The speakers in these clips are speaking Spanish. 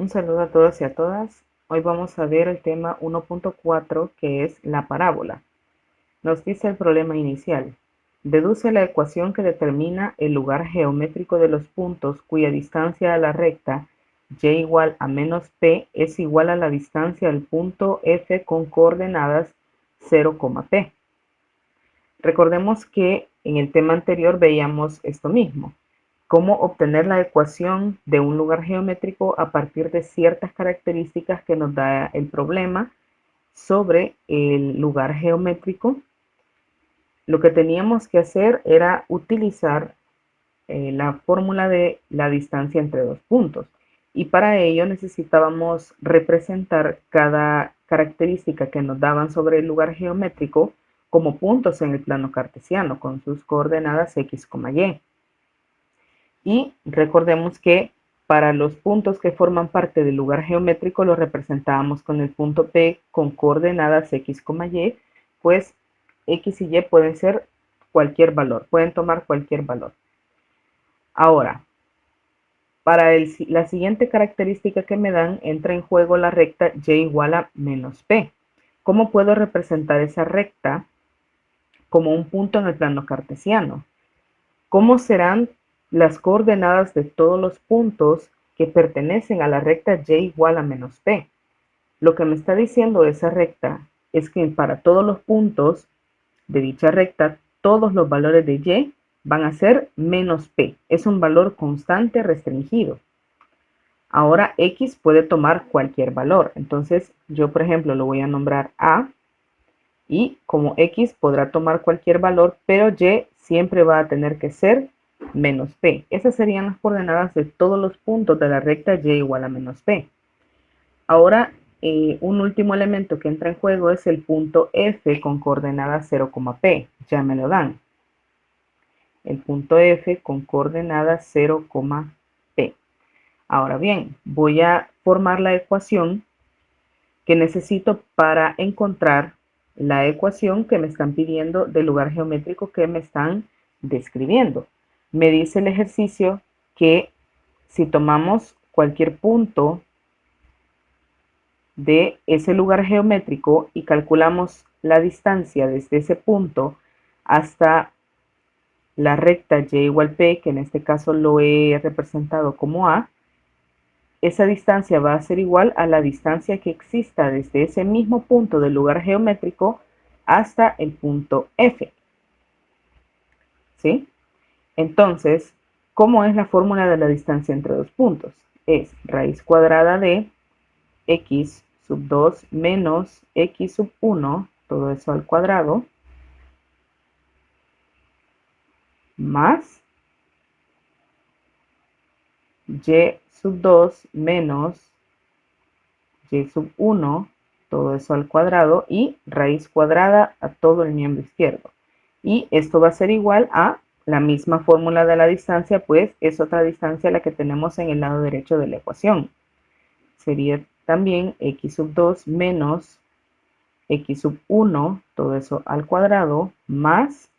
Un saludo a todos y a todas. Hoy vamos a ver el tema 1.4, que es la parábola. Nos dice el problema inicial. Deduce la ecuación que determina el lugar geométrico de los puntos cuya distancia a la recta y igual a menos p es igual a la distancia al punto F con coordenadas 0, p. Recordemos que en el tema anterior veíamos esto mismo. Cómo obtener la ecuación de un lugar geométrico a partir de ciertas características que nos da el problema sobre el lugar geométrico. Lo que teníamos que hacer era utilizar la fórmula de la distancia entre dos puntos. Y para ello necesitábamos representar cada característica que nos daban sobre el lugar geométrico como puntos en el plano cartesiano con sus coordenadas x, y. Y recordemos que para los puntos que forman parte del lugar geométrico los representábamos con el punto P con coordenadas x, y, pues x y y pueden ser cualquier valor, pueden tomar cualquier valor. Ahora, para la siguiente característica que me dan, entra en juego la recta y igual a menos p. ¿Cómo puedo representar esa recta como un punto en el plano cartesiano? ¿Cómo serán las coordenadas de todos los puntos que pertenecen a la recta y igual a menos p? Lo que me está diciendo esa recta es que para todos los puntos de dicha recta, todos los valores de y van a ser menos p. Es un valor constante restringido. Ahora x puede tomar cualquier valor. Entonces yo, por ejemplo, lo voy a nombrar a, y como x podrá tomar cualquier valor, pero y siempre va a tener que ser menos p. Esas serían las coordenadas de todos los puntos de la recta y igual a menos p. Ahora, un último elemento que entra en juego es el punto F con coordenadas 0, p. Ya me lo dan. El punto F con coordenadas 0, p. Ahora bien, voy a formar la ecuación que necesito para encontrar la ecuación que me están pidiendo del lugar geométrico que me están describiendo. Me dice el ejercicio que si tomamos cualquier punto de ese lugar geométrico y calculamos la distancia desde ese punto hasta la recta y igual p, que en este caso lo he representado como a, esa distancia va a ser igual a la distancia que exista desde ese mismo punto del lugar geométrico hasta el punto F. ¿Sí? Entonces, ¿cómo es la fórmula de la distancia entre dos puntos? Es raíz cuadrada de x sub 2 menos x sub 1, todo eso al cuadrado, más y sub 2 menos y sub 1, todo eso al cuadrado, y raíz cuadrada a todo el miembro izquierdo. Y esto va a ser igual a la misma fórmula de la distancia, pues es otra distancia la que tenemos en el lado derecho de la ecuación. Sería también x sub 2 menos x sub 1, todo eso al cuadrado, más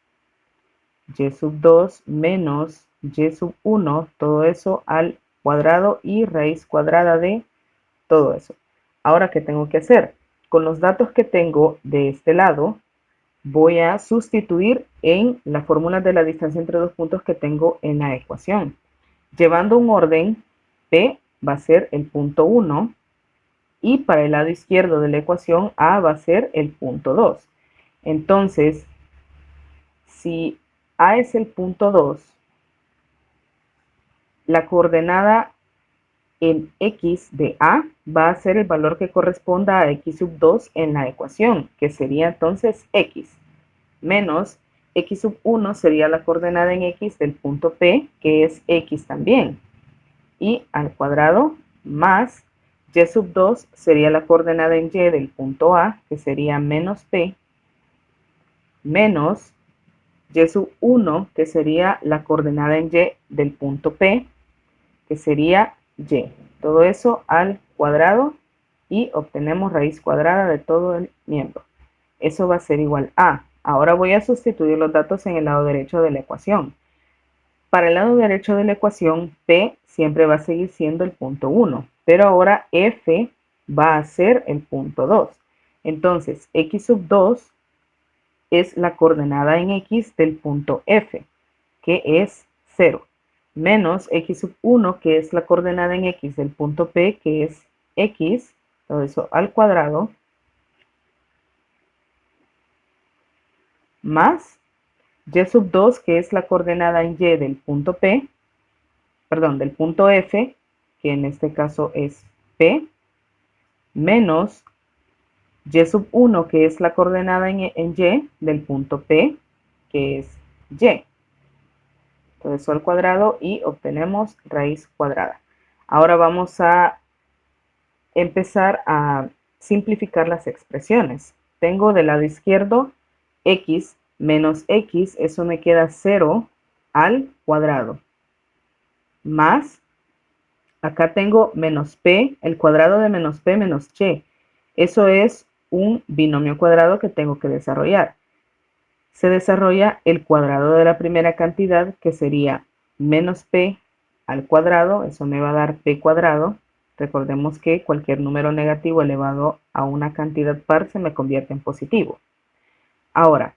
y sub 2 menos y sub 1, todo eso al cuadrado, y raíz cuadrada de todo eso. Ahora, ¿qué tengo que hacer? Con los datos que tengo de este lado, voy a sustituir en la fórmula de la distancia entre dos puntos que tengo en la ecuación. Llevando un orden, P va a ser el punto 1 y para el lado izquierdo de la ecuación A va a ser el punto 2. Entonces, si A es el punto 2, la coordenada en x de a va a ser el valor que corresponda a x sub 2 en la ecuación, que sería entonces x, menos x sub 1 sería la coordenada en x del punto P, que es x también, y al cuadrado, más y sub 2 sería la coordenada en y del punto A, que sería menos P, menos y sub 1, que sería la coordenada en y del punto P, que sería y. Todo eso al cuadrado y obtenemos raíz cuadrada de todo el miembro. Eso va a ser igual a. Ahora voy a sustituir los datos en el lado derecho de la ecuación. Para el lado derecho de la ecuación, P siempre va a seguir siendo el punto 1. pero ahora f va a ser el punto 2. Entonces, x sub 2 es la coordenada en x del punto f, que es 0, menos x sub 1, que es la coordenada en x del punto P, que es x, todo eso al cuadrado, más y sub 2, que es la coordenada en y del punto P, perdón, del punto F, que en este caso es P, menos y sub 1, que es la coordenada en y del punto P, que es y. Todo eso al cuadrado y obtenemos raíz cuadrada. Ahora vamos a empezar a simplificar las expresiones. Tengo del lado izquierdo x menos x, eso me queda 0 al cuadrado, más, acá tengo menos p, el cuadrado de menos p menos y. Eso es un binomio cuadrado que tengo que desarrollar. Se desarrolla el cuadrado de la primera cantidad, que sería menos p al cuadrado, eso me va a dar p cuadrado. Recordemos que cualquier número negativo elevado a una cantidad par se me convierte en positivo. Ahora,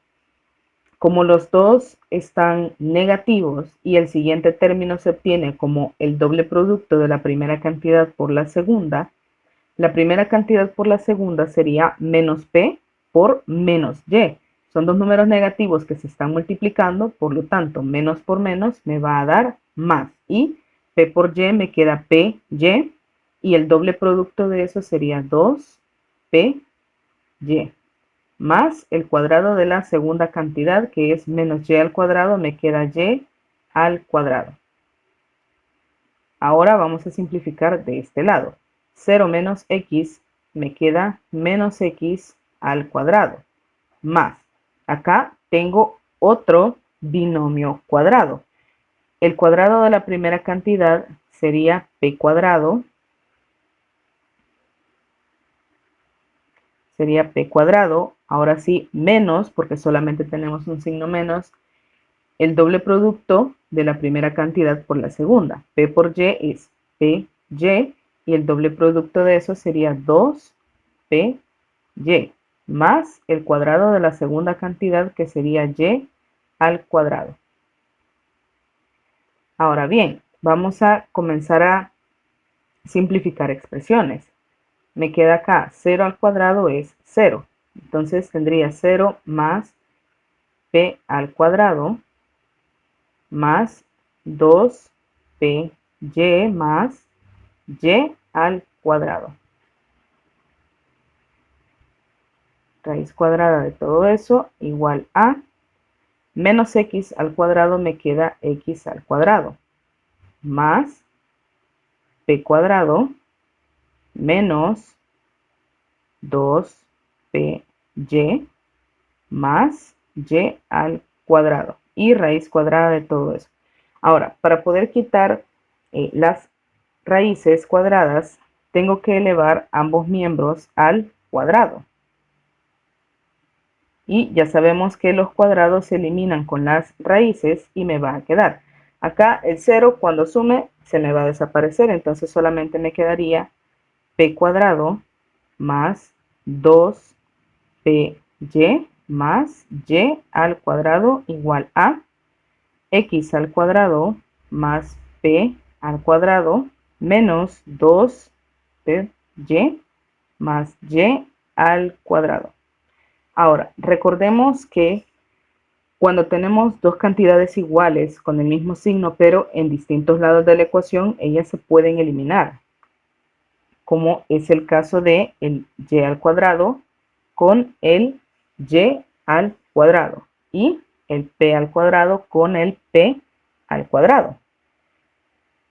como los dos están negativos y el siguiente término se obtiene como el doble producto de la primera cantidad por la segunda, la primera cantidad por la segunda sería menos p por menos y. Son dos números negativos que se están multiplicando, por lo tanto, menos por menos me va a dar más. Y p por y me queda p y el doble producto de eso sería 2p y, más el cuadrado de la segunda cantidad, que es menos y al cuadrado, me queda y al cuadrado. Ahora vamos a simplificar de este lado. 0 menos x me queda menos x al cuadrado, más, acá tengo otro binomio cuadrado. El cuadrado de la primera cantidad sería p cuadrado, ahora sí, menos, porque solamente tenemos un signo menos, el doble producto de la primera cantidad por la segunda. P por y es p y, y el doble producto de eso sería 2p y, más el cuadrado de la segunda cantidad, que sería y al cuadrado. Ahora bien, vamos a comenzar a simplificar expresiones. Me queda acá 0 al cuadrado es 0. Entonces tendría 0 más p al cuadrado más 2py más y al cuadrado. Raíz cuadrada de todo eso igual a menos x al cuadrado, me queda x al cuadrado, más p cuadrado menos 2py más y al cuadrado y raíz cuadrada de todo eso. Ahora, para poder quitar las raíces cuadradas, tengo que elevar ambos miembros al cuadrado. Y ya sabemos que los cuadrados se eliminan con las raíces y me va a quedar. Acá el 0 cuando sume se me va a desaparecer, entonces solamente me quedaría p cuadrado más 2py más y al cuadrado igual a x al cuadrado más p al cuadrado menos 2py más y al cuadrado. Ahora, recordemos que cuando tenemos dos cantidades iguales con el mismo signo, pero en distintos lados de la ecuación, ellas se pueden eliminar, como es el caso de el y al cuadrado con el y al cuadrado y el p al cuadrado con el p al cuadrado.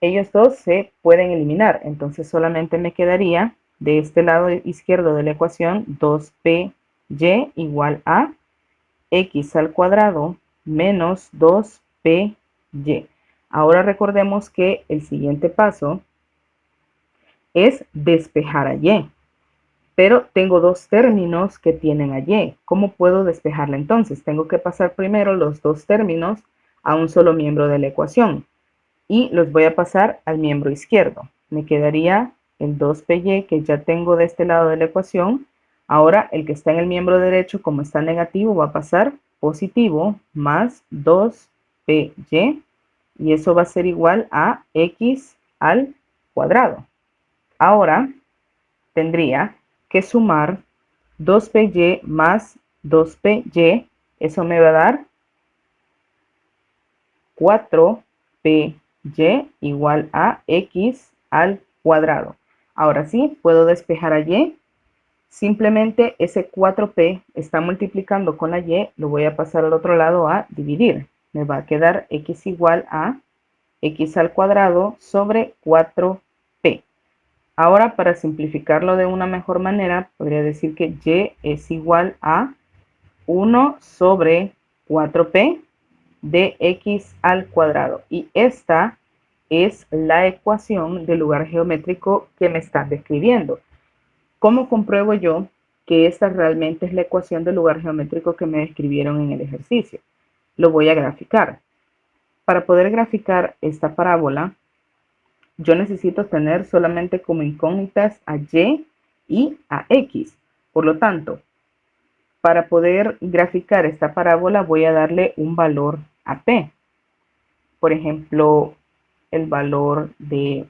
Ellos dos se pueden eliminar, entonces solamente me quedaría de este lado izquierdo de la ecuación 2py igual a x al cuadrado menos 2py. Ahora recordemos que el siguiente paso es despejar a y, pero tengo dos términos que tienen a y. ¿Cómo puedo despejarla entonces? Tengo que pasar primero los dos términos a un solo miembro de la ecuación y los voy a pasar al miembro izquierdo. Me quedaría el 2py que ya tengo de este lado de la ecuación. Ahora el que está en el miembro derecho, como está negativo, va a pasar positivo más 2py, y eso va a ser igual a x al cuadrado. Ahora tendría que sumar 2py más 2py, eso me va a dar 4py igual a x al cuadrado. Ahora sí, puedo despejar a y. Simplemente ese 4p está multiplicando con la y, lo voy a pasar al otro lado a dividir. Me va a quedar x igual a x al cuadrado sobre 4p. Ahora, para simplificarlo de una mejor manera, podría decir que y es igual a 1 sobre 4p de x al cuadrado. Y esta es la ecuación del lugar geométrico que me están describiendo. ¿Cómo compruebo yo que esta realmente es la ecuación del lugar geométrico que me describieron en el ejercicio? Lo voy a graficar. Para poder graficar esta parábola, yo necesito tener solamente como incógnitas a y a x. Por lo tanto, para poder graficar esta parábola voy a darle un valor a p. Por ejemplo, el valor de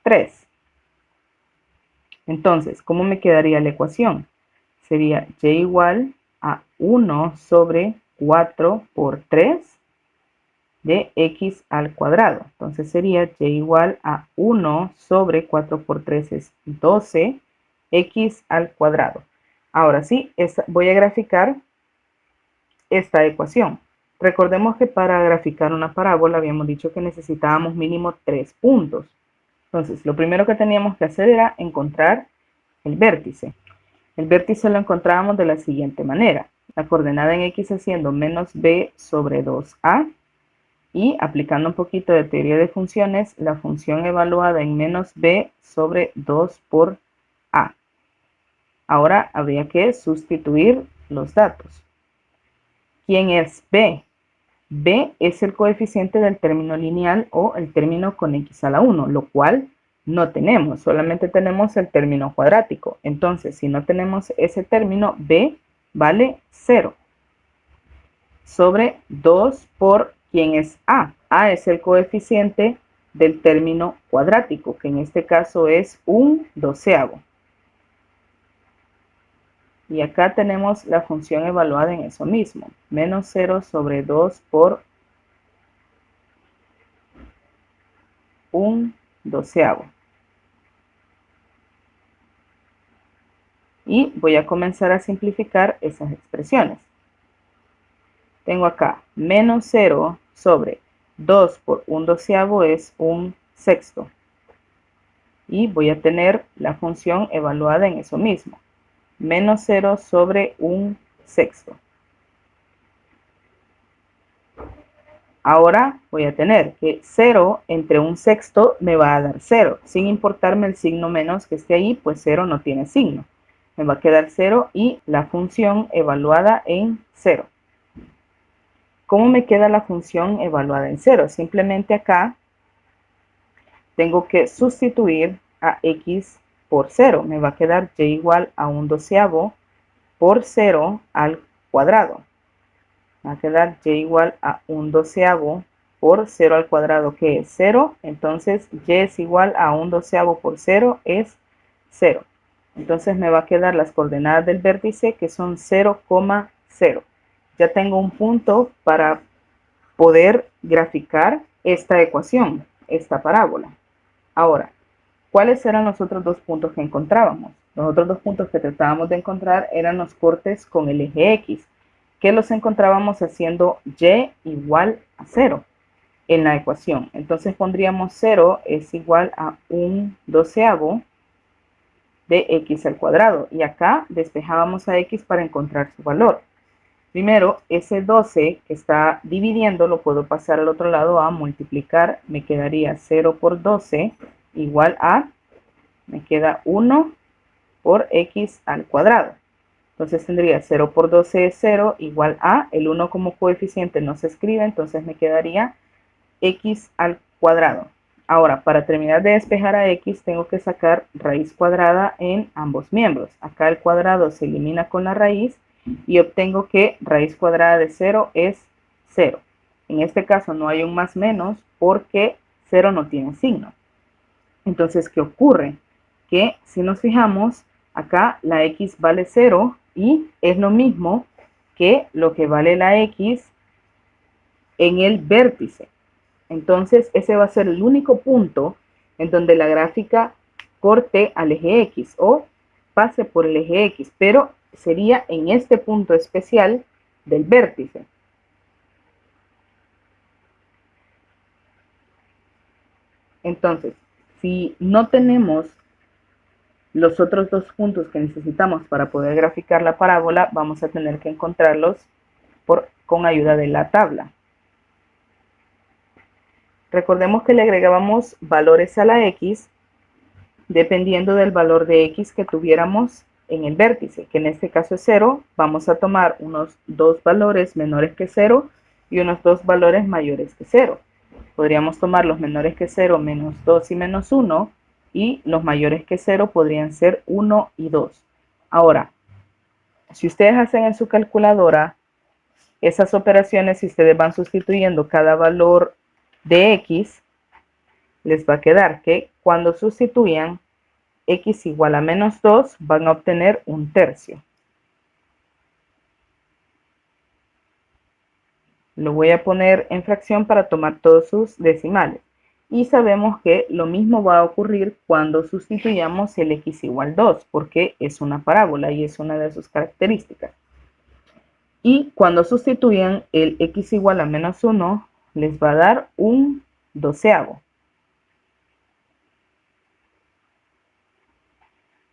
3. Entonces, ¿cómo me quedaría la ecuación? Sería y igual a 1 sobre 4 por 3 de x al cuadrado. Entonces sería y igual a 1 sobre 4 por 3 es 12 x al cuadrado. Ahora sí, voy a graficar esta ecuación. Recordemos que para graficar una parábola habíamos dicho que necesitábamos mínimo 3 puntos. Entonces, lo primero que teníamos que hacer era encontrar el vértice. El vértice lo encontrábamos de la siguiente manera. La coordenada en x haciendo menos b sobre 2a, y aplicando un poquito de teoría de funciones, la función evaluada en menos b sobre 2 por a. Ahora habría que sustituir los datos. ¿Quién es b? B es el coeficiente del término lineal o el término con x a la 1, lo cual no tenemos, solamente tenemos el término cuadrático. Entonces, si no tenemos ese término, b vale 0 sobre 2 por ¿quién es a? A es el coeficiente del término cuadrático, que en este caso es un doceavo. Y acá tenemos la función evaluada en eso mismo, menos 0 sobre 2 por un doceavo. Y voy a comenzar a simplificar esas expresiones. Tengo acá menos 0 sobre 2 por un doceavo es un sexto. Y voy a tener la función evaluada en eso mismo. Menos 0 sobre un sexto. Ahora voy a tener que 0 entre un sexto me va a dar 0. Sin importarme el signo menos que esté ahí, pues 0 no tiene signo. Me va a quedar 0 y la función evaluada en 0. ¿Cómo me queda la función evaluada en 0? Simplemente acá tengo que sustituir a x por 0. Me va a quedar y igual a un doceavo por 0 al cuadrado. Va a quedar y igual a un doceavo por 0 al cuadrado, que es 0. Entonces y es igual a un doceavo por 0 es 0. Entonces me va a quedar las coordenadas del vértice, que son 0,0. Ya tengo un punto para poder graficar esta ecuación, esta parábola. Ahora, ¿cuáles eran los otros dos puntos que encontrábamos? Los otros dos puntos que tratábamos de encontrar eran los cortes con el eje X, que los encontrábamos haciendo y igual a 0 en la ecuación. Entonces pondríamos 0 es igual a un doceavo de x al cuadrado. Y acá despejábamos a x para encontrar su valor. Primero, ese 12 que está dividiendo lo puedo pasar al otro lado a multiplicar. Me quedaría 0 por 12 igual a, me queda 1 por x al cuadrado. Entonces tendría 0 por 12 es 0 igual a, el 1 como coeficiente no se escribe, entonces me quedaría x al cuadrado. Ahora, para terminar de despejar a x, tengo que sacar raíz cuadrada en ambos miembros. Acá el cuadrado se elimina con la raíz y obtengo que raíz cuadrada de 0 es 0. En este caso no hay un más menos porque 0 no tiene signo. Entonces, ¿qué ocurre? Que si nos fijamos, acá la x vale 0 y es lo mismo que lo que vale la x en el vértice. Entonces, ese va a ser el único punto en donde la gráfica corte al eje X o pase por el eje X, pero sería en este punto especial del vértice. Entonces, si no tenemos los otros dos puntos que necesitamos para poder graficar la parábola, vamos a tener que encontrarlos con ayuda de la tabla. Recordemos que le agregábamos valores a la x dependiendo del valor de x que tuviéramos en el vértice, que en este caso es 0. Vamos a tomar unos dos valores menores que 0 y unos dos valores mayores que 0. Podríamos tomar los menores que 0, menos 2 y menos 1, y los mayores que 0 podrían ser 1 y 2. Ahora, si ustedes hacen en su calculadora esas operaciones, si ustedes van sustituyendo cada valor de x, les va a quedar que cuando sustituyan x igual a menos 2, van a obtener un tercio. Lo voy a poner en fracción para tomar todos sus decimales. Y sabemos que lo mismo va a ocurrir cuando sustituyamos el x igual 2, porque es una parábola y es una de sus características. Y cuando sustituyan el x igual a menos 1, les va a dar un doceavo.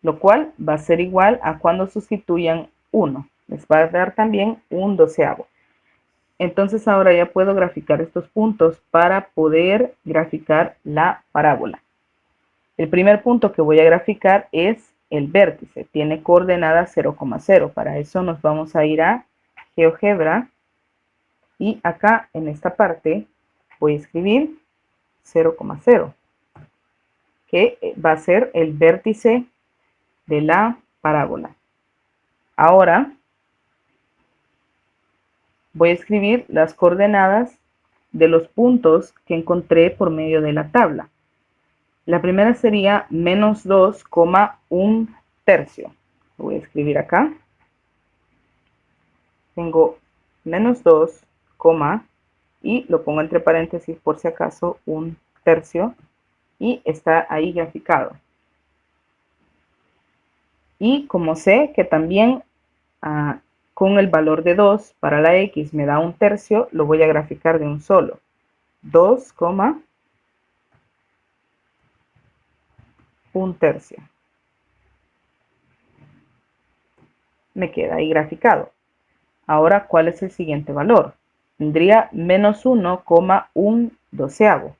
Lo cual va a ser igual a cuando sustituyan 1. Les va a dar también un doceavo. Entonces ahora ya puedo graficar estos puntos para poder graficar la parábola. El primer punto que voy a graficar es el vértice. Tiene coordenadas 0,0. Para eso nos vamos a ir a GeoGebra. Y acá en esta parte voy a escribir 0,0. Que va a ser el vértice de la parábola. Ahora voy a escribir las coordenadas de los puntos que encontré por medio de la tabla. La primera sería menos 2, 1 tercio. Lo voy a escribir acá. Tengo menos 2, y lo pongo entre paréntesis por si acaso, 1 tercio. Y está ahí graficado. Y como sé que también con el valor de 2 para la x me da un tercio, lo voy a graficar de un solo. 2, 1 tercio. Me queda ahí graficado. Ahora, ¿cuál es el siguiente valor? Tendría menos 1, 1 doceavo.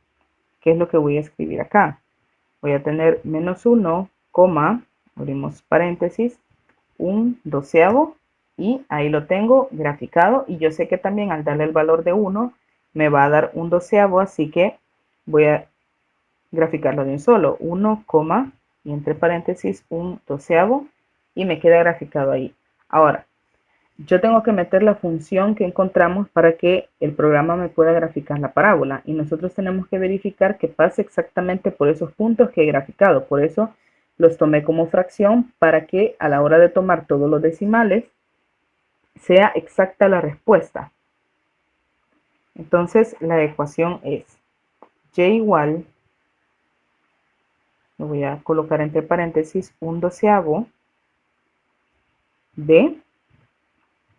¿Qué es lo que voy a escribir acá? Voy a tener menos 1, abrimos paréntesis, 1 doceavo. Y ahí lo tengo graficado. Y yo sé que también al darle el valor de 1 me va a dar un doceavo. Así que voy a graficarlo de un solo. 1, y entre paréntesis 1 doceavo. Y me queda graficado ahí. Ahora, yo tengo que meter la función que encontramos para que el programa me pueda graficar la parábola. Y nosotros tenemos que verificar que pase exactamente por esos puntos que he graficado. Por eso los tomé como fracción para que a la hora de tomar todos los decimales sea exacta la respuesta. Entonces la ecuación es y igual, lo voy a colocar entre paréntesis, 1 doceavo de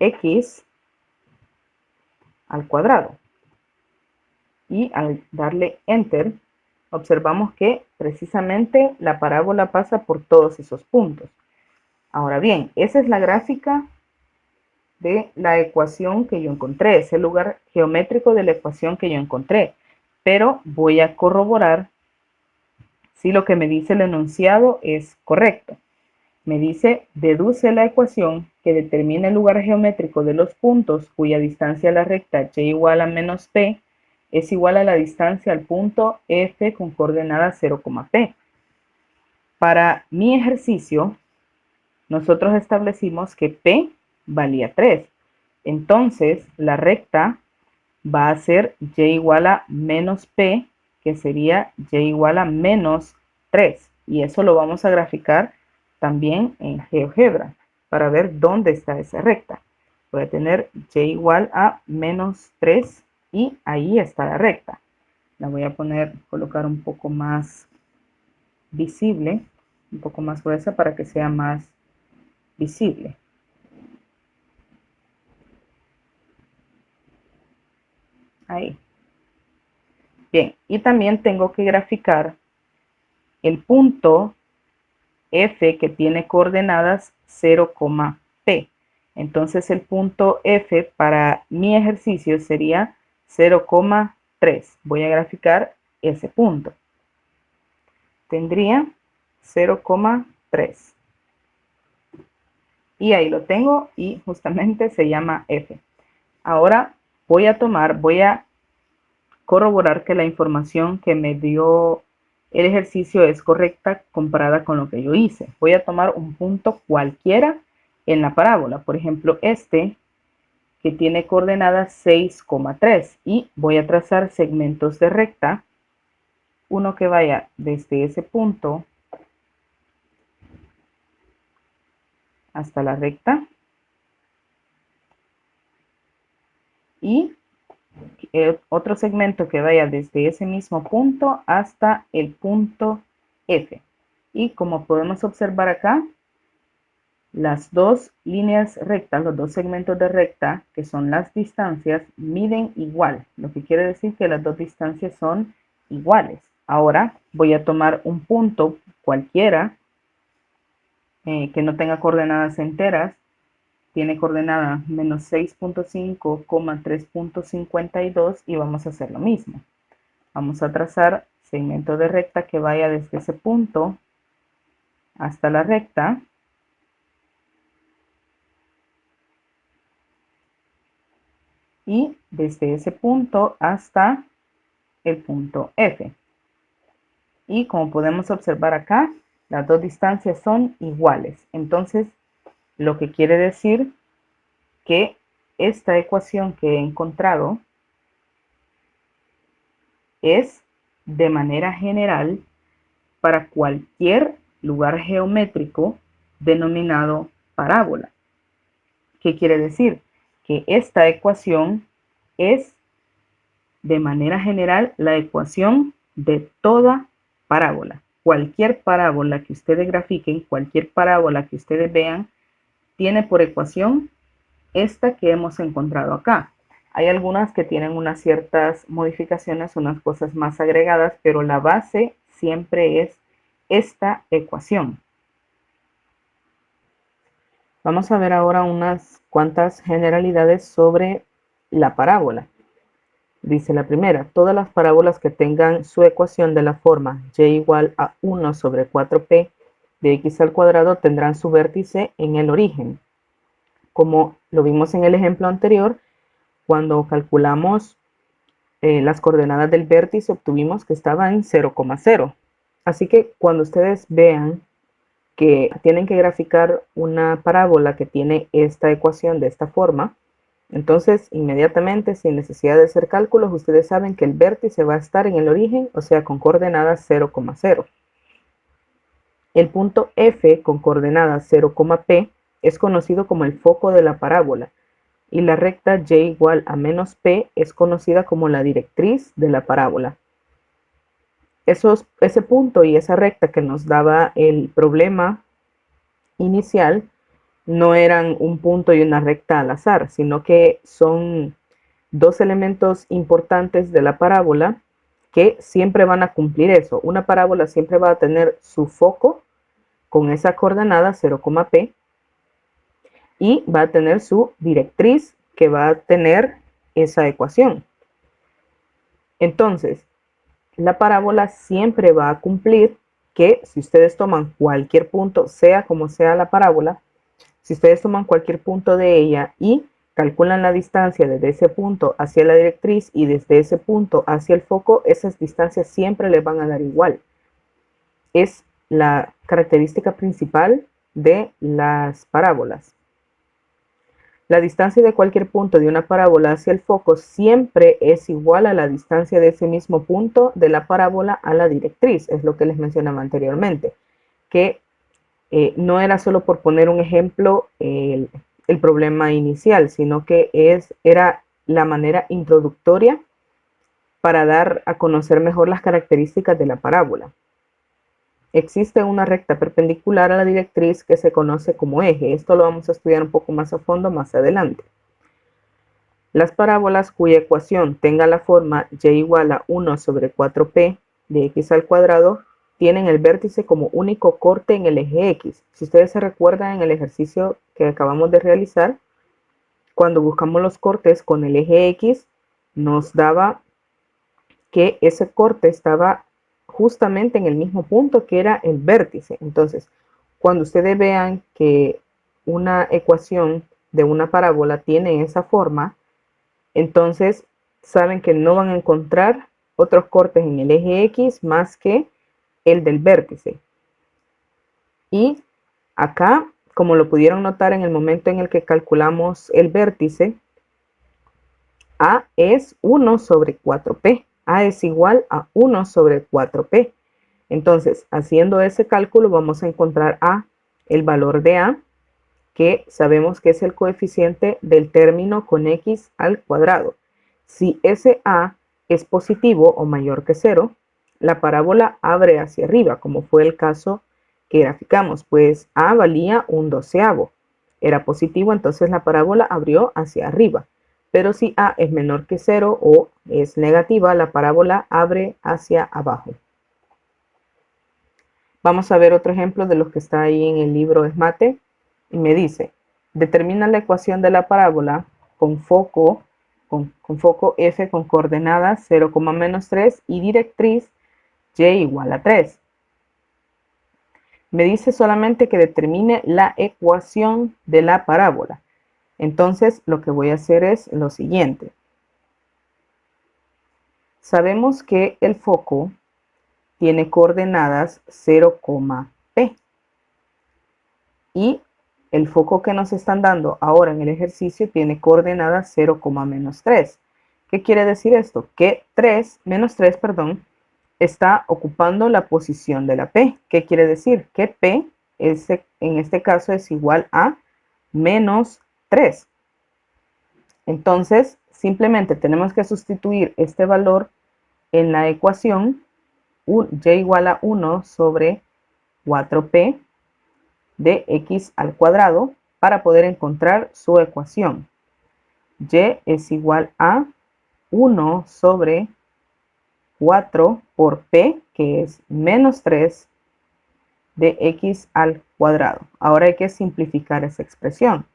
x al cuadrado. Y al darle enter, observamos que precisamente la parábola pasa por todos esos puntos. Ahora bien, esa es la gráfica de la ecuación que yo encontré, es el lugar geométrico de la ecuación que yo encontré. Pero voy a corroborar si lo que me dice el enunciado es correcto. Me dice, deduce la ecuación que determina el lugar geométrico de los puntos cuya distancia a la recta y igual a menos p es igual a la distancia al punto F con coordenada 0, P. Para mi ejercicio, nosotros establecimos que P valía 3. Entonces, la recta va a ser y igual a menos P, que sería y igual a menos 3. Y eso lo vamos a graficar también en GeoGebra para ver dónde está esa recta. Voy a tener y igual a menos 3 y ahí está la recta. La voy a colocar un poco más visible, un poco más gruesa para que sea más visible. Ahí. Bien, y también tengo que graficar el punto F que tiene coordenadas 0, P. Entonces el punto F para mi ejercicio sería 0,3. Voy a graficar ese punto. Tendría 0,3. Y ahí lo tengo y justamente se llama F. Ahora voy a corroborar que la información que me dio el ejercicio es correcta comparada con lo que yo hice. Voy a tomar un punto cualquiera en la parábola. Por ejemplo, este que tiene coordenadas 6,3 y voy a trazar segmentos de recta. Uno que vaya desde ese punto hasta la recta y otro segmento que vaya desde ese mismo punto hasta el punto F. Y como podemos observar acá, las dos líneas rectas, los dos segmentos de recta, que son las distancias, miden igual, lo que quiere decir que las dos distancias son iguales. Ahora voy a tomar un punto cualquiera que no tenga coordenadas enteras. Tiene coordenada menos 6,5, 3,52 y vamos a hacer lo mismo. Vamos a trazar segmento de recta que vaya desde ese punto hasta la recta. Y desde ese punto hasta el punto F. Y como podemos observar acá, las dos distancias son iguales. Entonces, lo que quiere decir que esta ecuación que he encontrado es de manera general para cualquier lugar geométrico denominado parábola. ¿Qué quiere decir? Que esta ecuación es de manera general la ecuación de toda parábola. Cualquier parábola que ustedes grafiquen, cualquier parábola que ustedes vean, tiene por ecuación esta que hemos encontrado acá. Hay algunas que tienen unas ciertas modificaciones, unas cosas más agregadas, pero la base siempre es esta ecuación. Vamos a ver ahora unas cuantas generalidades sobre la parábola. Dice la primera, todas las parábolas que tengan su ecuación de la forma y igual a 1 sobre 4p de x al cuadrado tendrán su vértice en el origen. Como lo vimos en el ejemplo anterior, cuando calculamos las coordenadas del vértice obtuvimos que estaba en 0,0. Así que cuando ustedes vean que tienen que graficar una parábola que tiene esta ecuación de esta forma, entonces inmediatamente, sin necesidad de hacer cálculos, ustedes saben que el vértice va a estar en el origen, o sea, con coordenadas 0,0. El punto F con coordenadas 0, P es conocido como el foco de la parábola y la recta y igual a menos P es conocida como la directriz de la parábola. Ese punto y esa recta que nos daba el problema inicial no eran un punto y una recta al azar, sino que son dos elementos importantes de la parábola que siempre van a cumplir eso. Una parábola siempre va a tener su foco con esa coordenada 0, P y va a tener su directriz que va a tener esa ecuación. Entonces, la parábola siempre va a cumplir que si ustedes toman cualquier punto, sea como sea la parábola, si ustedes toman cualquier punto de ella y calculan la distancia desde ese punto hacia la directriz y desde ese punto hacia el foco, esas distancias siempre les van a dar igual. Es la característica principal de las parábolas. La distancia de cualquier punto de una parábola hacia el foco siempre es igual a la distancia de ese mismo punto de la parábola a la directriz. Es lo que les mencionaba anteriormente, que no era solo por poner un ejemplo el problema inicial, sino que era la manera introductoria para dar a conocer mejor las características de la parábola. Existe una recta perpendicular a la directriz que se conoce como eje. Esto lo vamos a estudiar un poco más a fondo más adelante. Las parábolas cuya ecuación tenga la forma y igual a 1 sobre 4p de x al cuadrado tienen el vértice como único corte en el eje x. Si ustedes se recuerdan en el ejercicio que acabamos de realizar, cuando buscamos los cortes con el eje x, nos daba que ese corte estaba justamente en el mismo punto que era el vértice. Entonces, cuando ustedes vean que una ecuación de una parábola tiene esa forma, entonces saben que no van a encontrar otros cortes en el eje X más que el del vértice. Y acá, como lo pudieron notar en el momento en el que calculamos el vértice, A es 1 sobre 4p. A es igual a 1 sobre 4p. Entonces, haciendo ese cálculo, vamos a encontrar el valor de A, que sabemos que es el coeficiente del término con x al cuadrado. Si ese A es positivo o mayor que 0, la parábola abre hacia arriba, como fue el caso que graficamos, pues A valía 1/12. Era positivo, entonces la parábola abrió hacia arriba. Pero si A es menor que 0 o es negativa, la parábola abre hacia abajo. Vamos a ver otro ejemplo de los que está ahí en el libro ESMATE. Y me dice, determina la ecuación de la parábola con foco F con coordenadas 0, -3 y directriz y igual a 3. Me dice solamente que determine la ecuación de la parábola. Entonces, lo que voy a hacer es lo siguiente. Sabemos que el foco tiene coordenadas 0, p. Y el foco que nos están dando ahora en el ejercicio tiene coordenadas 0, -3. ¿Qué quiere decir esto? Que menos 3, perdón, está ocupando la posición de la P. ¿Qué quiere decir? Que P en este caso es igual a menos 3. Entonces, simplemente tenemos que sustituir este valor en la ecuación y igual a 1 sobre 4p de x al cuadrado para poder encontrar su ecuación. Y es igual a 1 sobre 4 por p, que es menos 3 de x al cuadrado. Ahora hay que simplificar esa expresión.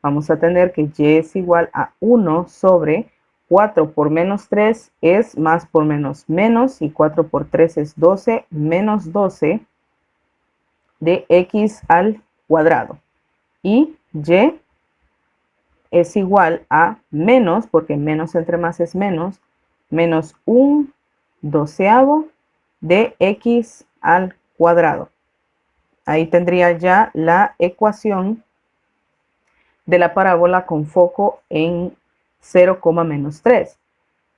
Vamos a tener que y es igual a 1 sobre 4 por menos 3 es más por menos menos, y 4 por 3 es 12, menos 12 de x al cuadrado. Y es igual a menos, porque menos entre más es menos 1/12 de x al cuadrado. Ahí tendría ya la ecuación de la parábola con foco en 0, -3.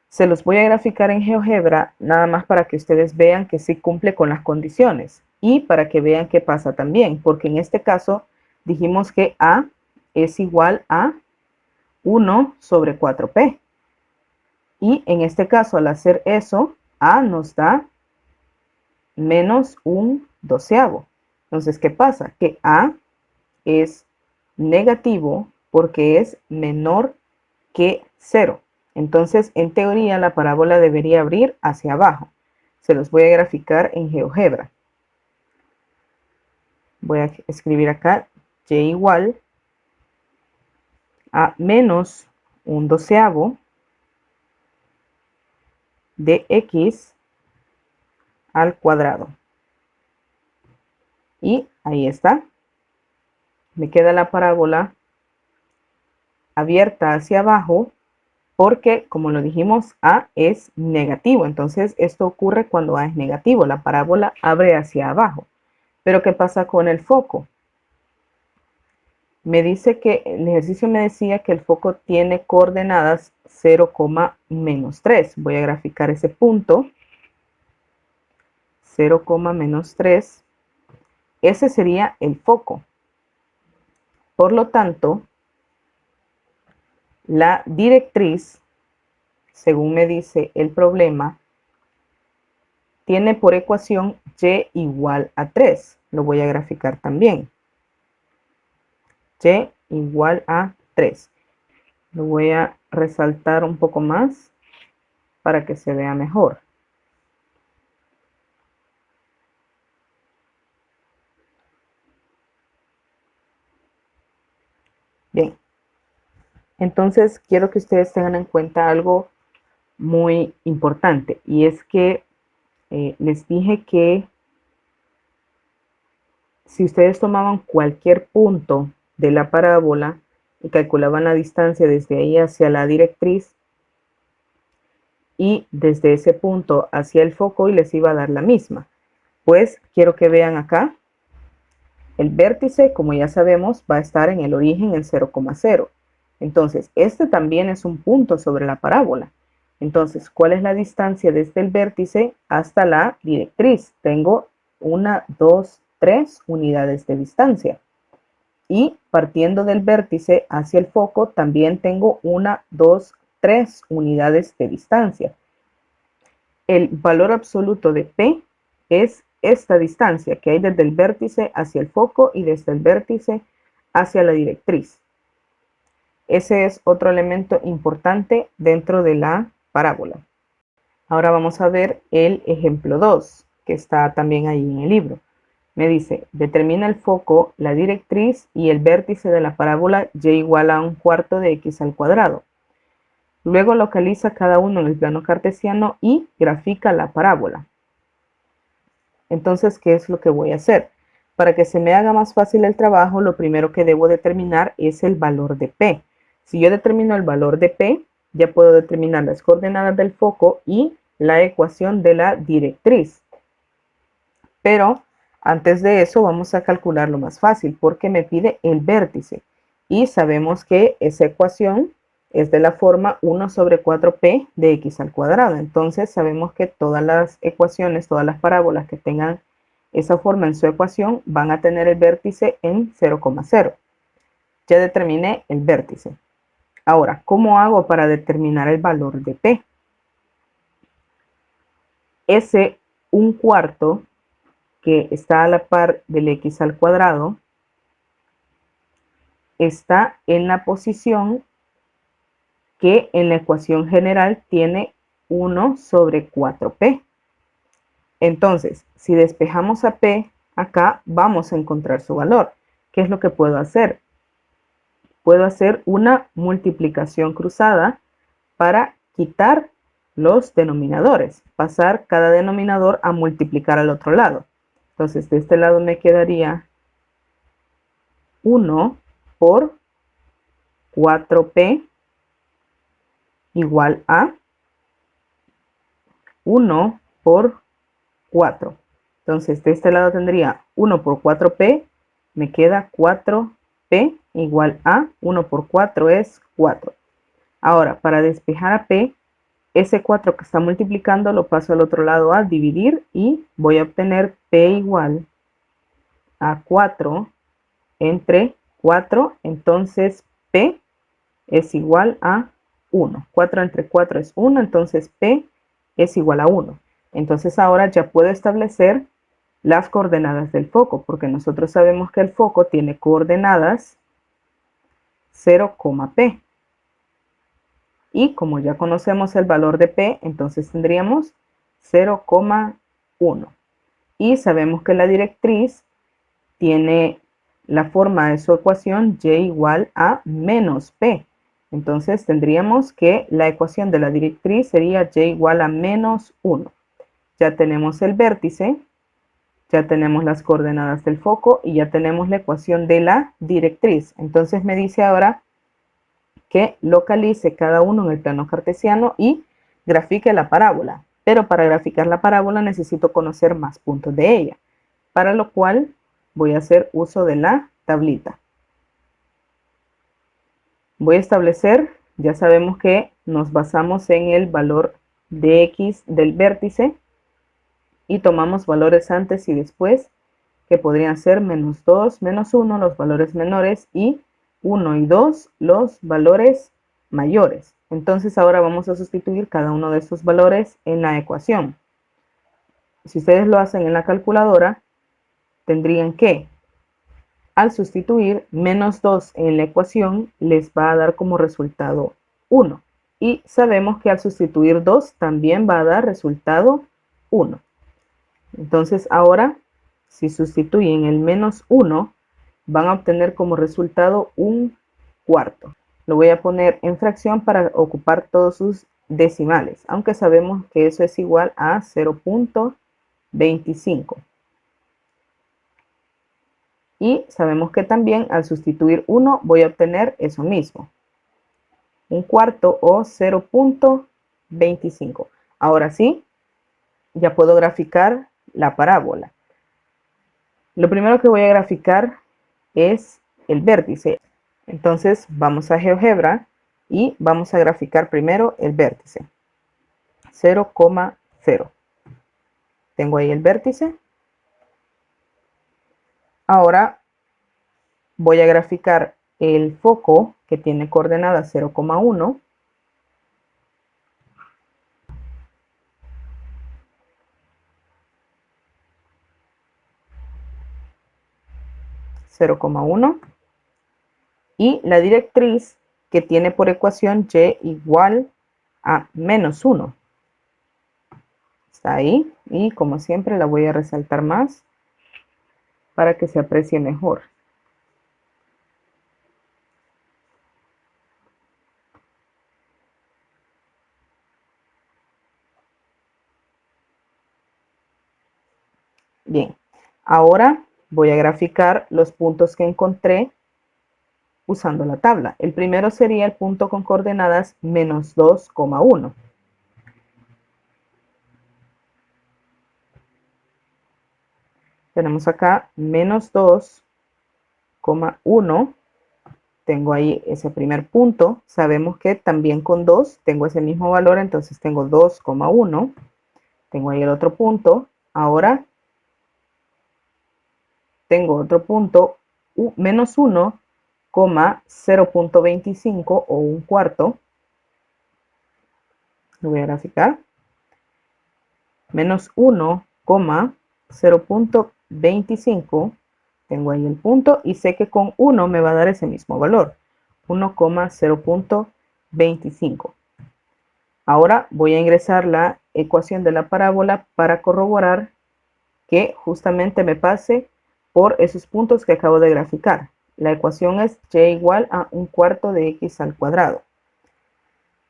Se los voy a graficar en GeoGebra nada más para que ustedes vean que sí cumple con las condiciones y para que vean qué pasa también, porque en este caso dijimos que A es igual a 1 sobre 4p. Y en este caso, al hacer eso, A nos da menos 1/12. Entonces, ¿qué pasa? Que A es negativo porque es menor que 0. Entonces, en teoría, la parábola debería abrir hacia abajo. Se los voy a graficar en GeoGebra. Voy a escribir acá y igual a menos 1/12 de x al cuadrado. Y ahí está. Me queda la parábola abierta hacia abajo porque, como lo dijimos, A es negativo. Entonces, esto ocurre cuando A es negativo. La parábola abre hacia abajo. Pero, ¿qué pasa con el foco? Me dice que el ejercicio me decía que el foco tiene coordenadas 0, menos 3. Voy a graficar ese punto. 0, menos 3. Ese sería el foco. Por lo tanto, la directriz, según me dice el problema, tiene por ecuación y igual a 3. Lo voy a graficar también. Y igual a 3. Lo voy a resaltar un poco más para que se vea mejor. Bien. Entonces, quiero que ustedes tengan en cuenta algo muy importante, y es que les dije que si ustedes tomaban cualquier punto de la parábola y calculaban la distancia desde ahí hacia la directriz y desde ese punto hacia el foco, y les iba a dar la misma. Pues quiero que vean acá, el vértice, como ya sabemos, va a estar en el origen en 0,0. Entonces, este también es un punto sobre la parábola. Entonces, ¿cuál es la distancia desde el vértice hasta la directriz? Tengo 1, 2, 3 unidades de distancia. Y partiendo del vértice hacia el foco, también tengo 1, 2, 3 unidades de distancia. El valor absoluto de P es esta distancia que hay desde el vértice hacia el foco y desde el vértice hacia la directriz. Ese es otro elemento importante dentro de la parábola. Ahora vamos a ver el ejemplo 2, que está también ahí en el libro. Me dice, determina el foco, la directriz y el vértice de la parábola y igual a 1/4 de x al cuadrado. Luego localiza cada uno en el plano cartesiano y grafica la parábola. Entonces, ¿qué es lo que voy a hacer? Para que se me haga más fácil el trabajo, lo primero que debo determinar es el valor de P. Si yo determino el valor de P, ya puedo determinar las coordenadas del foco y la ecuación de la directriz. Pero antes de eso vamos a calcular lo más fácil porque me pide el vértice. Y sabemos que esa ecuación es de la forma 1 sobre 4p de x al cuadrado. Entonces sabemos que todas las ecuaciones, todas las parábolas que tengan esa forma en su ecuación van a tener el vértice en 0,0. Ya determiné el vértice. Ahora, ¿cómo hago para determinar el valor de p? Ese 1/4 que está a la par del x al cuadrado está en la posición que en la ecuación general tiene 1 sobre 4p. Entonces, si despejamos a p acá, vamos a encontrar su valor. ¿Qué es lo que puedo hacer? Puedo hacer una multiplicación cruzada para quitar los denominadores, pasar cada denominador a multiplicar al otro lado. Entonces, de este lado me quedaría 1 por 4p igual a 1 por 4. Entonces, de este lado tendría 1 por 4p, me queda 4p igual a 1 por 4 es 4. Ahora, para despejar a p, ese 4 que está multiplicando lo paso al otro lado a dividir y voy a obtener p igual a 4 entre 4. Entonces, p es igual a 1. 4 entre 4 es 1, entonces p es igual a 1. Entonces ahora ya puedo establecer las coordenadas del foco, porque nosotros sabemos que el foco tiene coordenadas 0, p. Y como ya conocemos el valor de p, entonces tendríamos 0,1. Y sabemos que la directriz tiene la forma de su ecuación y igual a menos p. Entonces tendríamos que la ecuación de la directriz sería y igual a menos 1. Ya tenemos el vértice, ya tenemos las coordenadas del foco y ya tenemos la ecuación de la directriz. Entonces me dice ahora que localice cada uno en el plano cartesiano y grafique la parábola. Pero para graficar la parábola necesito conocer más puntos de ella, para lo cual voy a hacer uso de la tablita. Voy a establecer, ya sabemos que nos basamos en el valor de x del vértice y tomamos valores antes y después, que podrían ser menos 2, menos 1, los valores menores, y 1 y 2, los valores mayores. Entonces ahora vamos a sustituir cada uno de estos valores en la ecuación. Si ustedes lo hacen en la calculadora, tendrían que, al sustituir menos 2 en la ecuación, les va a dar como resultado 1. Y sabemos que al sustituir 2 también va a dar resultado 1. Entonces ahora, si sustituyen el menos 1, van a obtener como resultado un cuarto. Lo voy a poner en fracción para ocupar todos sus decimales, aunque sabemos que eso es igual a 0.25. Y sabemos que también al sustituir 1 voy a obtener eso mismo, un cuarto o 0.25. Ahora sí, ya puedo graficar la parábola. Lo primero que voy a graficar es el vértice. Entonces vamos a GeoGebra y vamos a graficar primero el vértice. 0,0. Tengo ahí el vértice. Ahora voy a graficar el foco que tiene coordenada 0,1. 0,1 y la directriz que tiene por ecuación y igual a menos 1. Está ahí y como siempre la voy a resaltar más para que se aprecie mejor. Bien, ahora voy a graficar los puntos que encontré usando la tabla. El primero sería el punto con coordenadas menos 2,1. Tenemos acá menos 2,1. Tengo ahí ese primer punto. Sabemos que también con 2 tengo ese mismo valor, entonces tengo 2,1. Tengo ahí el otro punto. Ahora tengo otro punto, menos 1, 0.25 o un cuarto. Lo voy a graficar. Menos 1, 0.25. Tengo ahí el punto y sé que con 1 me va a dar ese mismo valor. 1,0.25. Ahora voy a ingresar la ecuación de la parábola para corroborar que justamente me pase por esos puntos que acabo de graficar. La ecuación es y igual a un cuarto de x al cuadrado.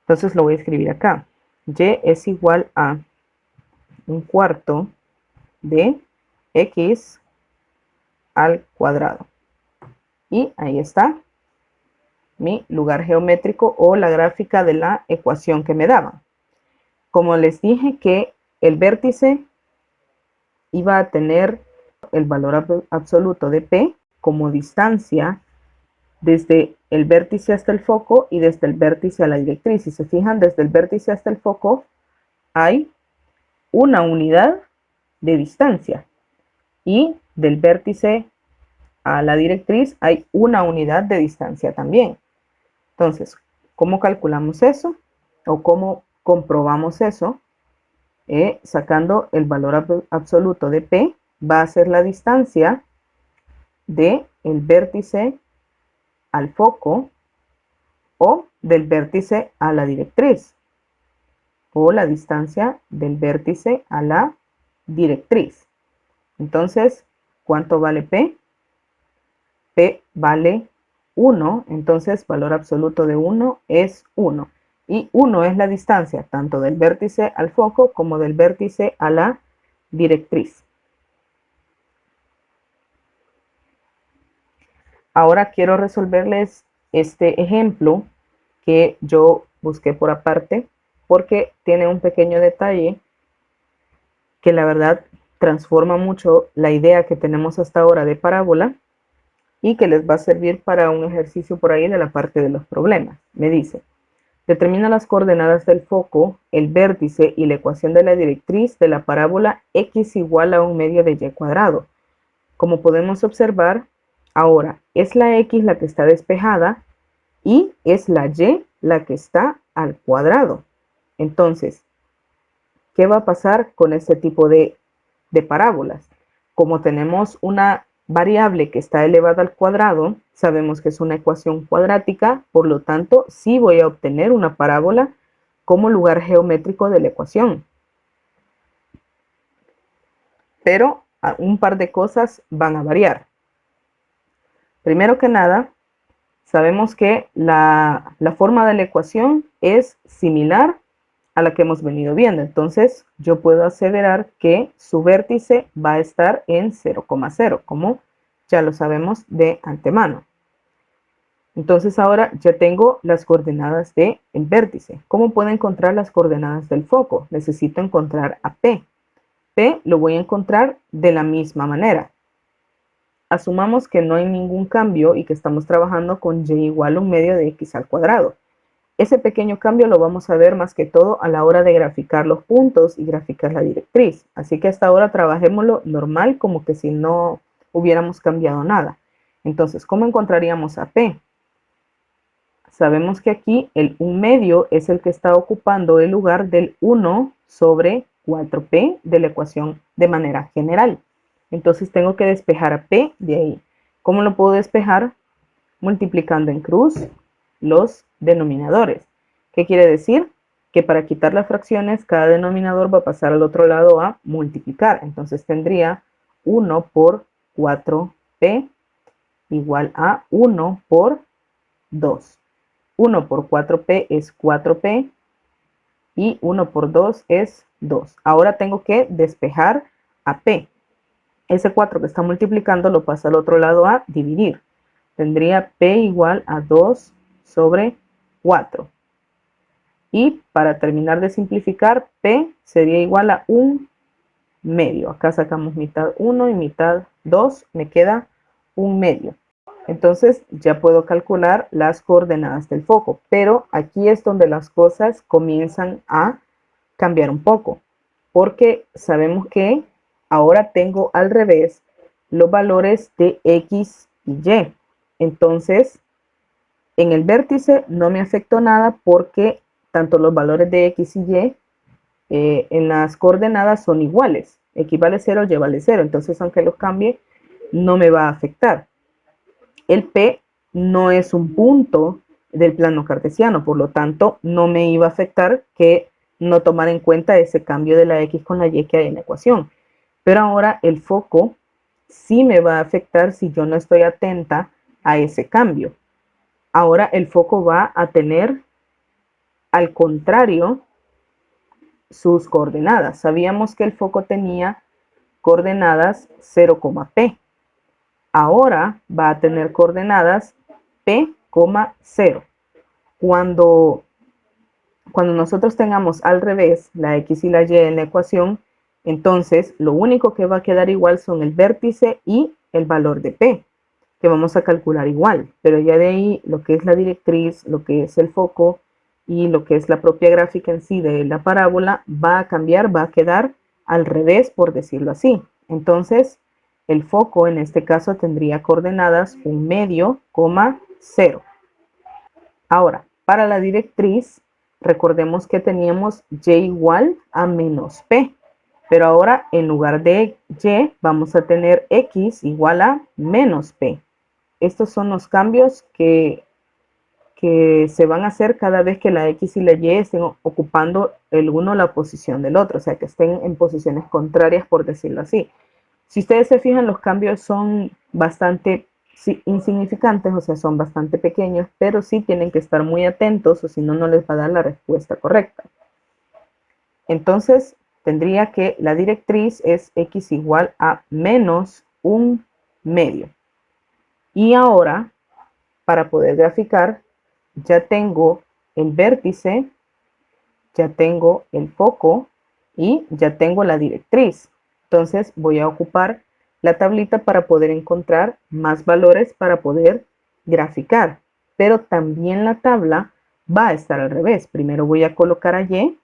Entonces lo voy a escribir acá. Y es igual a un cuarto de x al cuadrado. Y ahí está mi lugar geométrico o la gráfica de la ecuación que me daban. Como les dije que el vértice iba a tener el valor absoluto de P como distancia desde el vértice hasta el foco y desde el vértice a la directriz. Si se fijan, desde el vértice hasta el foco hay una unidad de distancia y del vértice a la directriz hay una unidad de distancia también. Entonces, ¿cómo calculamos eso? ¿O cómo comprobamos eso? Sacando el valor absoluto de P, va a ser la distancia del vértice al foco o del vértice a la directriz, o la distancia del vértice a la directriz. Entonces, ¿cuánto vale P? P vale 1, entonces valor absoluto de 1 es 1. Y 1 es la distancia tanto del vértice al foco como del vértice a la directriz. Ahora quiero resolverles este ejemplo que yo busqué por aparte porque tiene un pequeño detalle que la verdad transforma mucho la idea que tenemos hasta ahora de parábola y que les va a servir para un ejercicio por ahí de la parte de los problemas. Me dice, determina las coordenadas del foco, el vértice y la ecuación de la directriz de la parábola x igual a un medio de y cuadrado. Como podemos observar, ahora es la x la que está despejada y es la y la que está al cuadrado. Entonces, ¿qué va a pasar con este tipo de parábolas? Como tenemos una variable que está elevada al cuadrado, sabemos que es una ecuación cuadrática, por lo tanto, sí voy a obtener una parábola como lugar geométrico de la ecuación. Pero un par de cosas van a variar. Primero que nada, sabemos que la forma de la ecuación es similar a la que hemos venido viendo. Entonces, yo puedo aseverar que su vértice va a estar en 0,0, como ya lo sabemos de antemano. Entonces, ahora ya tengo las coordenadas del vértice. ¿Cómo puedo encontrar las coordenadas del foco? Necesito encontrar a P. P lo voy a encontrar de la misma manera. Asumamos que no hay ningún cambio y que estamos trabajando con y igual a un medio de x al cuadrado. Ese pequeño cambio lo vamos a ver más que todo a la hora de graficar los puntos y graficar la directriz. Así que hasta ahora trabajémoslo normal como que si no hubiéramos cambiado nada. Entonces, ¿cómo encontraríamos a P? Sabemos que aquí el 1 medio es el que está ocupando el lugar del 1 sobre 4P de la ecuación de manera general. Entonces tengo que despejar a P de ahí. ¿Cómo lo puedo despejar? Multiplicando en cruz los denominadores. ¿Qué quiere decir? Que para quitar las fracciones, cada denominador va a pasar al otro lado a multiplicar. Entonces tendría 1 por 4P igual a 1 por 2. 1 por 4P es 4P y 1 por 2 es 2. Ahora tengo que despejar a P. Ese 4 que está multiplicando lo pasa al otro lado a dividir. Tendría P igual a 2 sobre 4. Y para terminar de simplificar, P sería igual a 1 medio. Acá sacamos mitad 1 y mitad 2. Me queda 1 medio. Entonces ya puedo calcular las coordenadas del foco. Pero aquí es donde las cosas comienzan a cambiar un poco. Porque sabemos que ahora tengo al revés los valores de X y Y. Entonces, en el vértice no me afectó nada porque tanto los valores de X y Y en las coordenadas son iguales. X vale 0, Y vale 0. Entonces, aunque los cambie, no me va a afectar. El P no es un punto del plano cartesiano, por lo tanto, no me iba a afectar que no tomar en cuenta ese cambio de la X con la Y que hay en la ecuación. Pero ahora el foco sí me va a afectar si yo no estoy atenta a ese cambio. Ahora el foco va a tener, al contrario, sus coordenadas. Sabíamos que el foco tenía coordenadas 0,P. Ahora va a tener coordenadas P, 0. Cuando nosotros tengamos al revés la X y la Y en la ecuación, entonces lo único que va a quedar igual son el vértice y el valor de P, que vamos a calcular igual. Pero ya de ahí lo que es la directriz, lo que es el foco y lo que es la propia gráfica en sí de la parábola va a cambiar, va a quedar al revés, por decirlo así. Entonces, el foco en este caso tendría coordenadas 1 medio, 0. Ahora, para la directriz, recordemos que teníamos y igual a menos p, pero ahora en lugar de y vamos a tener x igual a menos p. Estos son los cambios que se van a hacer cada vez que la x y la y estén ocupando el uno la posición del otro, o sea, que estén en posiciones contrarias, por decirlo así. Si ustedes se fijan, los cambios son bastante insignificantes, o sea, son bastante pequeños, pero sí tienen que estar muy atentos o si no, no les va a dar la respuesta correcta. Entonces, tendría que la directriz es x igual a menos 1 medio. Y ahora, para poder graficar, ya tengo el vértice, ya tengo el foco y ya tengo la directriz. Entonces voy a ocupar la tablita para poder encontrar más valores para poder graficar. Pero también la tabla va a estar al revés. Primero voy a colocar a Y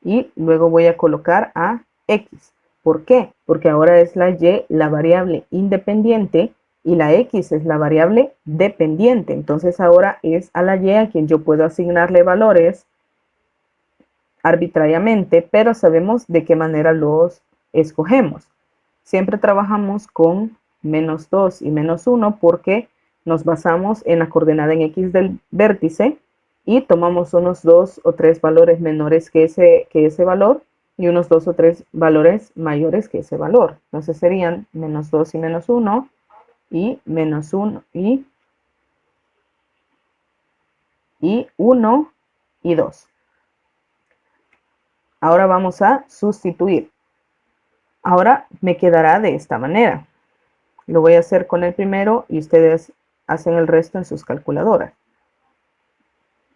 y luego voy a colocar a X. ¿Por qué? Porque ahora es la Y la variable independiente y la X es la variable dependiente. Entonces ahora es a la Y a quien yo puedo asignarle valores arbitrariamente, pero sabemos de qué manera los escogemos. Siempre trabajamos con menos 2 y menos 1 porque nos basamos en la coordenada en X del vértice y tomamos unos 2 o 3 valores menores que ese valor y unos 2 o 3 valores mayores que ese valor. Entonces serían menos 2 y menos 1 y menos 1 y 1 y 2. Ahora vamos a sustituir. Ahora me quedará de esta manera. Lo voy a hacer con el primero y ustedes hacen el resto en sus calculadoras.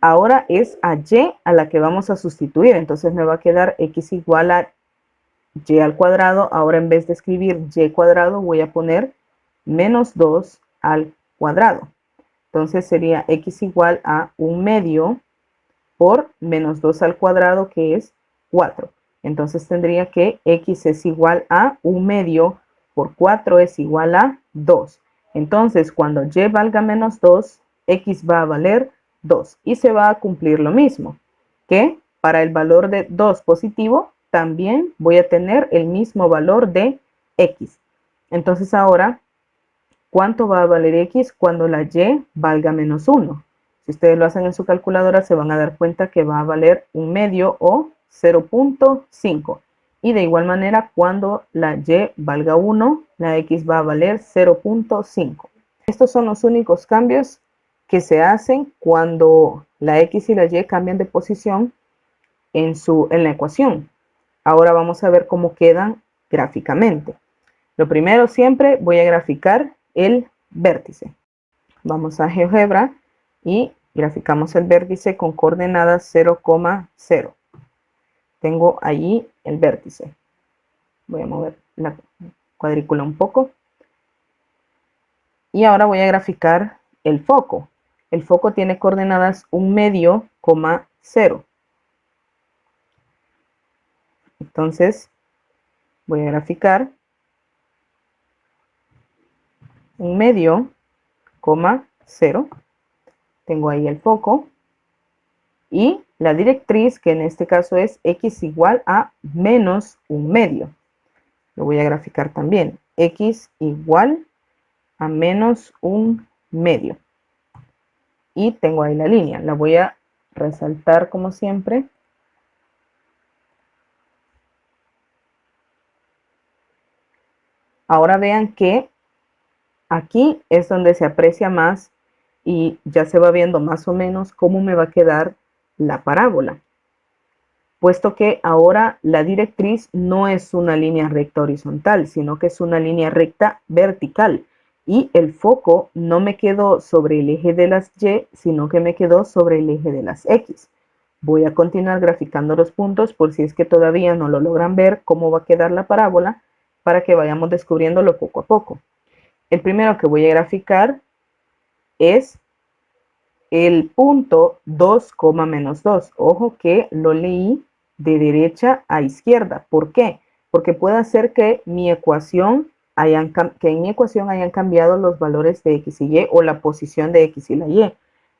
Ahora es a Y a la que vamos a sustituir. Entonces me va a quedar X igual a Y al cuadrado. Ahora en vez de escribir Y cuadrado voy a poner menos 2 al cuadrado. Entonces sería X igual a 1/2 por menos 2 al cuadrado, que es 4. Entonces tendría que X es igual a 1/2 por 4 es igual a 2. Entonces cuando Y valga menos 2, X va a valer 2. Y se va a cumplir lo mismo, que para el valor de 2 positivo, también voy a tener el mismo valor de X. Entonces ahora, ¿cuánto va a valer X cuando la Y valga menos 1? Si ustedes lo hacen en su calculadora, se van a dar cuenta que va a valer 1/2 o 0.5. Y de igual manera, cuando la Y valga 1, la X va a valer 0.5. Estos son los únicos cambios que se hacen cuando la X y la Y cambian de posición en la ecuación. Ahora vamos a ver cómo quedan gráficamente. Lo primero, siempre voy a graficar el vértice. Vamos a GeoGebra y graficamos el vértice con coordenadas 0,0. Tengo allí el vértice. Voy a mover la cuadrícula un poco. Y ahora voy a graficar el foco. El foco tiene coordenadas 1/2, 0. Entonces voy a graficar 1/2, 0. Tengo ahí el foco. Y la directriz, que en este caso es X igual a menos 1/2. Lo voy a graficar también. X igual a menos 1/2. Y tengo ahí la línea. La voy a resaltar como siempre. Ahora vean que aquí es donde se aprecia más y ya se va viendo más o menos cómo me va a quedar la parábola, puesto que ahora la directriz no es una línea recta horizontal, sino que es una línea recta vertical. Y el foco no me quedó sobre el eje de las Y, sino que me quedó sobre el eje de las X. Voy a continuar graficando los puntos por si es que todavía no lo logran ver cómo va a quedar la parábola, para que vayamos descubriéndolo poco a poco. El primero que voy a graficar es el punto 2, menos 2. Ojo que lo leí de derecha a izquierda. ¿Por qué? Porque puede ser que en mi ecuación hayan cambiado los valores de X y Y o la posición de X y la Y.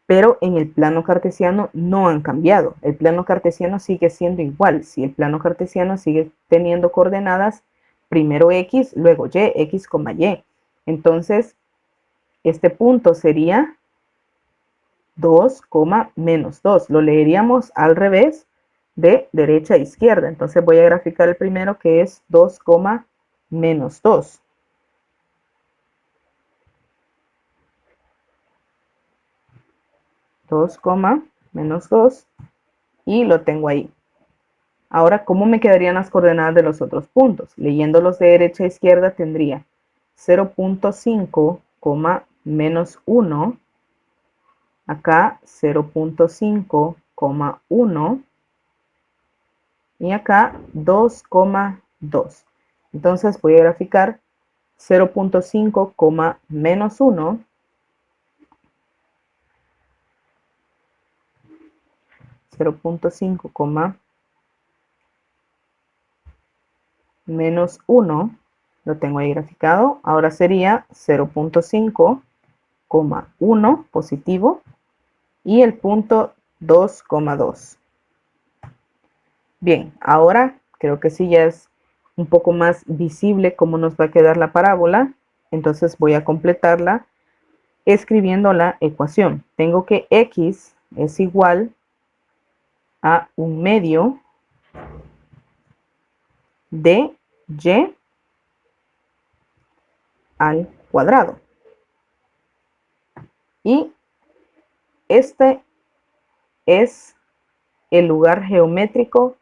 Pero en el plano cartesiano no han cambiado. El plano cartesiano sigue siendo igual. Si el plano cartesiano sigue teniendo coordenadas, primero X, luego Y, X, Y. Entonces, este punto sería 2, menos 2. Lo leeríamos al revés de derecha a izquierda. Entonces voy a graficar el primero, que es 2, menos 2. Menos 2 y lo tengo ahí. Ahora, ¿cómo me quedarían las coordenadas de los otros puntos? Leyéndolos de derecha a izquierda tendría 0.5, menos 1, acá 0.5,1 y acá 2,2. Entonces voy a graficar 0.5, menos 1, 0.5, menos 1, lo tengo ahí graficado. Ahora sería 0.5,1 positivo y el punto 2,2. Bien, ahora creo que sí ya es un poco más visible cómo nos va a quedar la parábola. Entonces voy a completarla escribiendo la ecuación. Tengo que x es igual a 1/2 de y al cuadrado. Y este es el lugar geométrico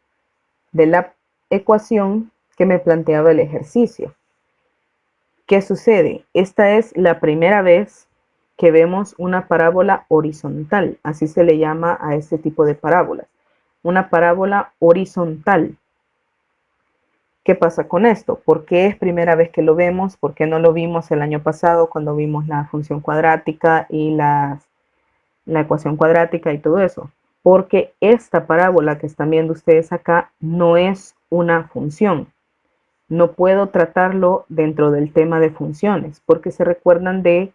de la ecuación que me planteaba el ejercicio. ¿Qué sucede? Esta es la primera vez que vemos una parábola horizontal. Así se le llama a este tipo de parábolas. Una parábola horizontal. ¿Qué pasa con esto? ¿Por qué es primera vez que lo vemos? ¿Por qué no lo vimos el año pasado cuando vimos la función cuadrática y la ecuación cuadrática y todo eso? Porque esta parábola que están viendo ustedes acá no es una función. No puedo tratarlo dentro del tema de funciones, porque se recuerdan de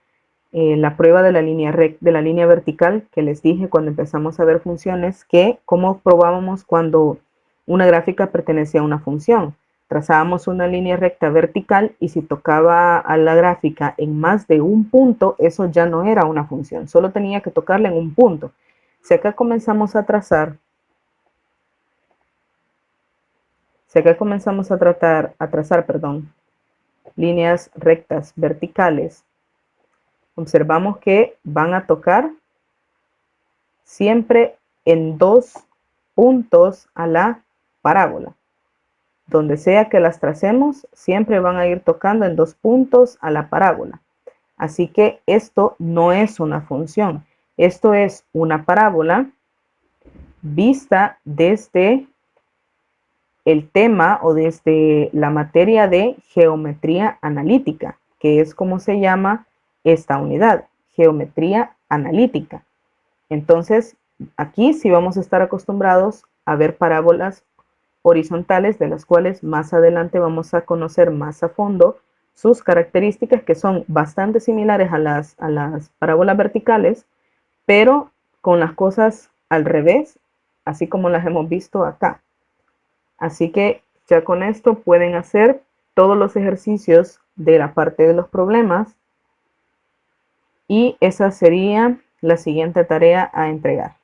la prueba de la línea vertical que les dije cuando empezamos a ver funciones, que cómo probábamos cuando una gráfica pertenecía a una función. Trazábamos una línea recta vertical y si tocaba a la gráfica en más de un punto, eso ya no era una función, solo tenía que tocarla en un punto. Si acá comenzamos a trazar líneas rectas verticales, observamos que van a tocar siempre en 2 puntos a la parábola. Donde sea que las tracemos, siempre van a ir tocando en 2 puntos a la parábola. Así que esto no es una función. Esto es una parábola vista desde el tema o desde la materia de geometría analítica, que es como se llama esta unidad, geometría analítica. Entonces, aquí sí vamos a estar acostumbrados a ver parábolas horizontales, de las cuales más adelante vamos a conocer más a fondo sus características, que son bastante similares a las parábolas verticales, pero con las cosas al revés, así como las hemos visto acá. Así que ya con esto pueden hacer todos los ejercicios de la parte de los problemas y esa sería la siguiente tarea a entregar.